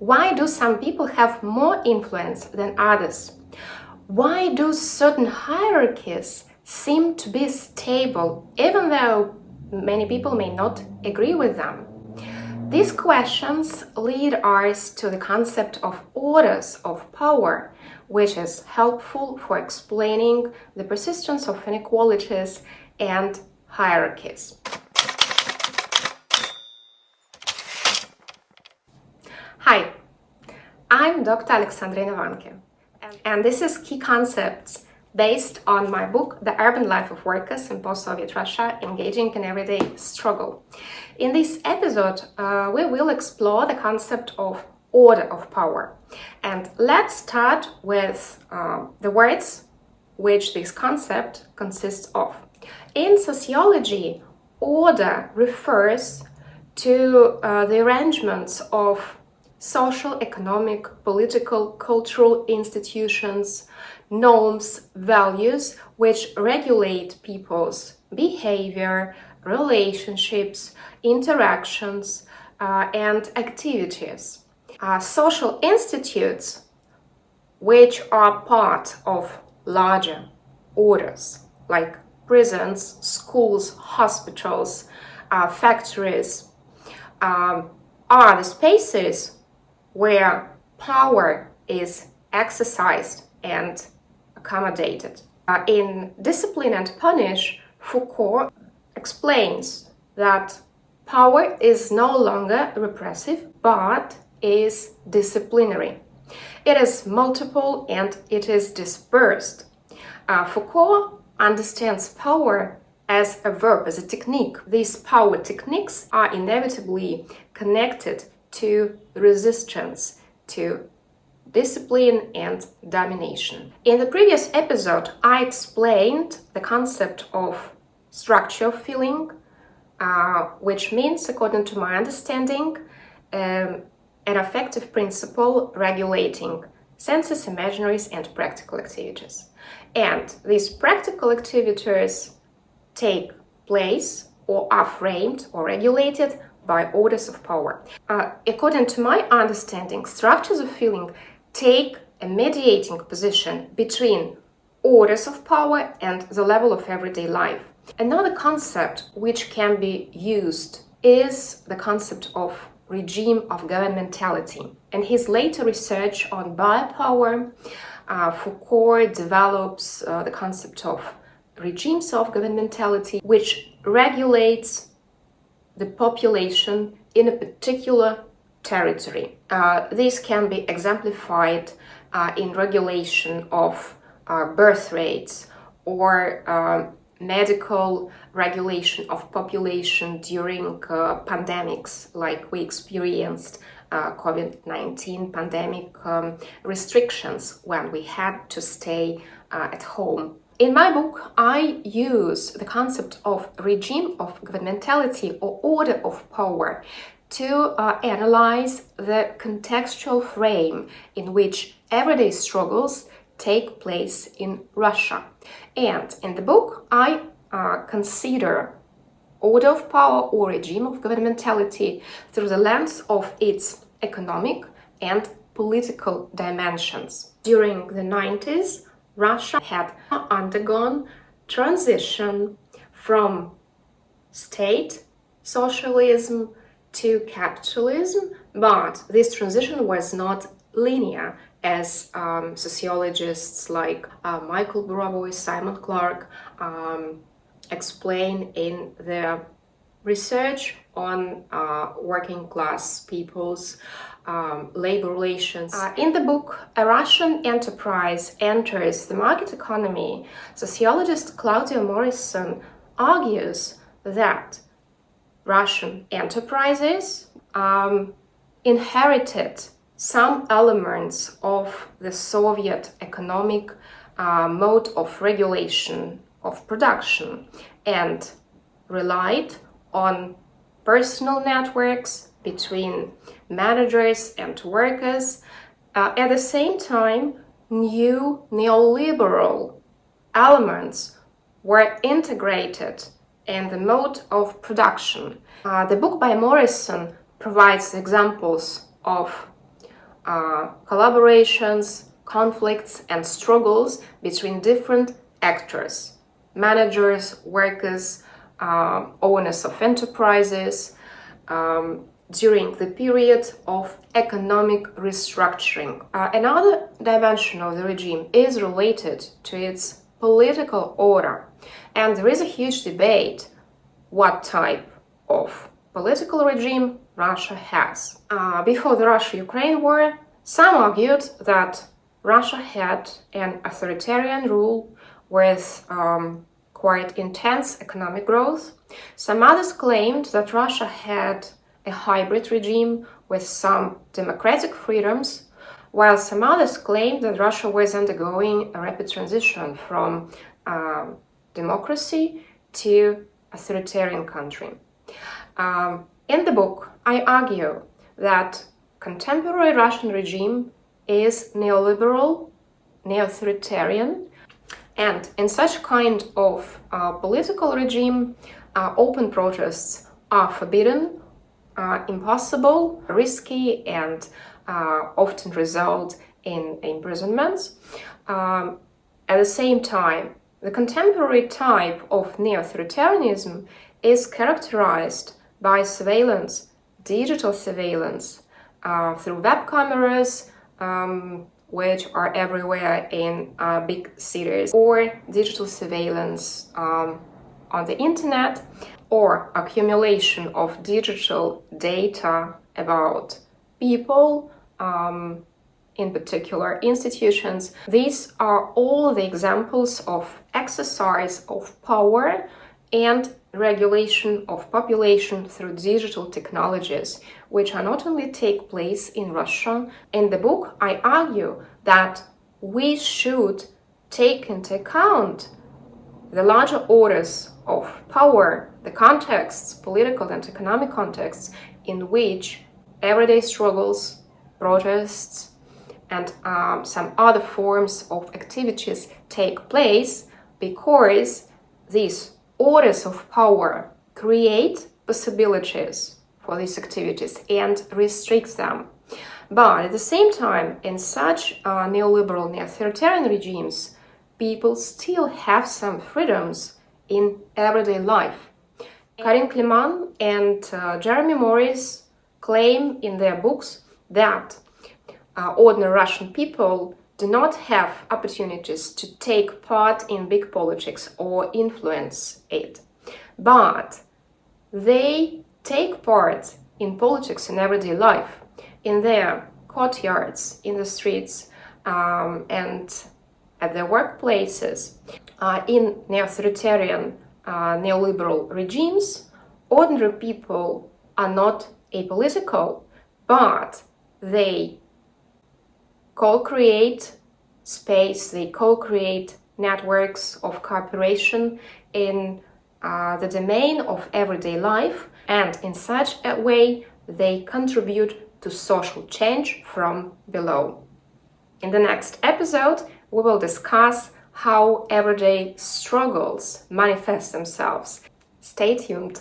Why do some people have more influence than others? Why do certain hierarchies seem to be stable, even though many people may not agree with them? These questions lead us to the concept of orders of power, which is helpful for explaining the persistence of inequalities and hierarchies. Hi, I'm Dr. Alexandrina Vanke, and this is Key Concepts based on my book, The Urban Life of Workers in Post-Soviet Russia, Engaging in Everyday Struggle. In this episode, we will explore the concept of order of power. And let's start with the words which this concept consists of. In sociology, order refers to the arrangements of social, economic, political, cultural institutions, norms, values, which regulate people's behavior, relationships, interactions, and activities. Social institutes, which are part of larger orders, like prisons, schools, hospitals, factories, are the spaces where power is exercised and accommodated. In Discipline and Punish, Foucault explains that power is no longer repressive, but is disciplinary. It is multiple and it is dispersed. Foucault understands power as a verb, as a technique. These power techniques are inevitably connected to resistance, to discipline and domination. In the previous episode, I explained the concept of structure of feeling, which means, according to my understanding, an affective principle regulating senses, imaginaries, and practical activities. And these practical activities take place or are framed or regulated by orders of power. According to my understanding, structures of feeling take a mediating position between orders of power and the level of everyday life. Another concept which can be used is the concept of regime of governmentality. In his later research on biopower, Foucault develops the concept of regimes of governmentality, which regulates the population in a particular territory. This can be exemplified in regulation of birth rates or medical regulation of population during pandemics, like we experienced COVID-19 pandemic restrictions when we had to stay at home. In my book, I use the concept of regime of governmentality or order of power to analyze the contextual frame in which everyday struggles take place in Russia. And in the book, I consider order of power or regime of governmentality through the lens of its economic and political dimensions. During the 90s, Russia had undergone transition from state socialism to capitalism, but this transition was not linear, as sociologists like Michael Burawoy, Clarke explain in their research on working class people's labor relations. In the book, A Russian Enterprise Enters the Market Economy, sociologist Claudio Morrison argues that Russian enterprises inherited some elements of the Soviet economic mode of regulation of production and relied on personal networks between managers and workers. At the same time, new neoliberal elements were integrated in the mode of production. The book by Morrison provides examples of collaborations, conflicts, and struggles between different actors, managers, workers, owners of enterprises, during the period of economic restructuring. Another dimension of the regime is related to its political order, and there is a huge debate what type of political regime Russia has. Before the Russia-Ukraine war, some argued that Russia had an authoritarian rule with quite intense economic growth. Some others claimed that Russia had a hybrid regime with some democratic freedoms, while some others claimed that Russia was undergoing a rapid transition from democracy to authoritarian country. In the book, I argue that contemporary Russian regime is neoliberal, neo-authoritarian, and in such kind of political regime, open protests are forbidden, impossible, risky, and often result in imprisonments. At the same time, the contemporary type of neo-authoritarianism is characterized by surveillance, digital surveillance, through web cameras, which are everywhere in big cities, or digital surveillance on the internet, or accumulation of digital data about people, in particular institutions. These are all the examples of exercise of power and regulation of population through digital technologies, which are not only take place in Russia. In the book, I argue that we should take into account the larger orders of power, the contexts, political and economic contexts, in which everyday struggles, protests, and some other forms of activities take place, because these orders of power create possibilities for these activities and restrict them. But at the same time, in such neoliberal, neo-authoritarian regimes, people still have some freedoms in everyday life. Karine, Clément, and Jeremy Morris claim in their books that ordinary Russian people do not have opportunities to take part in big politics or influence it, but they take part in politics in everyday life, in their courtyards, in the streets, and at their workplaces. In neo-authoritarian, neoliberal regimes, ordinary people are not apolitical, but they co-create space, they co-create networks of cooperation in the domain of everyday life, and in such a way they contribute to social change from below. In the next episode, we will discuss how everyday struggles manifest themselves. Stay tuned.